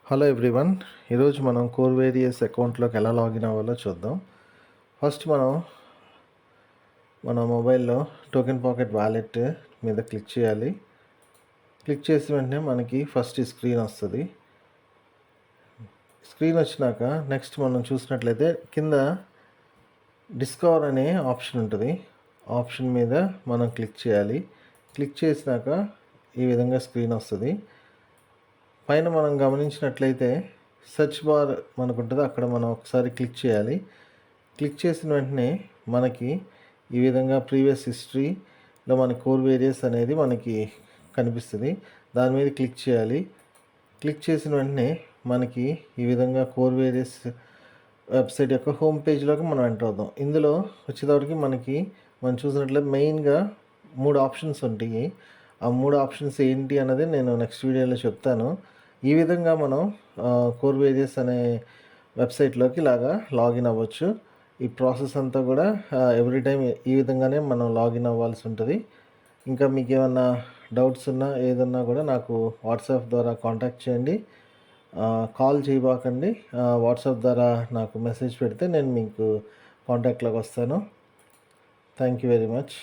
Hello everyone. ఈరోజు మనం core various అకౌంట్లోకి ఎలా లాగిన్ అవ్వాలో చూద్దాం. ఫస్ట్ మన మొబైల్లో టోకెన్ పాకెట్ వాలెట్ మీద క్లిక్ చేయాలి. క్లిక్ చేసిన వెంటనే మనకి ఫస్ట్ ఈ స్క్రీన్ వస్తుంది. స్క్రీన్ వచ్చినాక నెక్స్ట్ మనం చూసినట్లయితే కింద డిస్కవర్ అనే ఆప్షన్ ఉంటుంది. ఆప్షన్ మీద మనం క్లిక్ చేయాలి. క్లిక్ చేసినాక ఈ విధంగా స్క్రీన్ వస్తుంది. పైన మనం గమనించినట్లయితే సెర్చ్ బార్ మనకు ఉంటుంది. అక్కడ మనం ఒకసారి క్లిక్ చేయాలి. క్లిక్ చేసిన వెంటనే మనకి ఈ విధంగా ప్రీవియస్ హిస్టరీలో మన కోర్ వేరియస్ అనేది మనకి కనిపిస్తుంది. దాని మీద క్లిక్ చేయాలి. క్లిక్ చేసిన వెంటనే మనకి ఈ విధంగా కోర్ వేరియస్ వెబ్సైట్ యొక్క హోమ్ పేజ్లోకి మనం ఎంటర్ అవుతాం. ఇందులో వచ్చేటప్పటికి మనం చూసినట్లయితే మెయిన్గా 3 ఆప్షన్స్ ఉంటాయి. ఆ 3 ఆప్షన్స్ ఏంటి అన్నది నేను నెక్స్ట్ వీడియోలో చెప్తాను. ఈ విధంగా మనం కోర్ వేరియస్ అనే వెబ్సైట్లోకి ఇలాగా లాగిన్ అవ్వచ్చు. ఈ ప్రాసెస్ అంతా కూడా ఎవ్రీ టైం ఈ విధంగానే మనం లాగిన్ అవ్వాల్సి ఉంటుంది. ఇంకా మీకు ఏమన్నా డౌట్స్ ఉన్నా ఏదన్నా కూడా నాకు వాట్సాప్ ద్వారా కాంటాక్ట్ చేయండి. కాల్ చేయబాకండి. వాట్సాప్ ద్వారా నాకు మెసేజ్ పెడితే నేను మీకు కాంటాక్ట్లోకి వస్తాను. Thank you very much.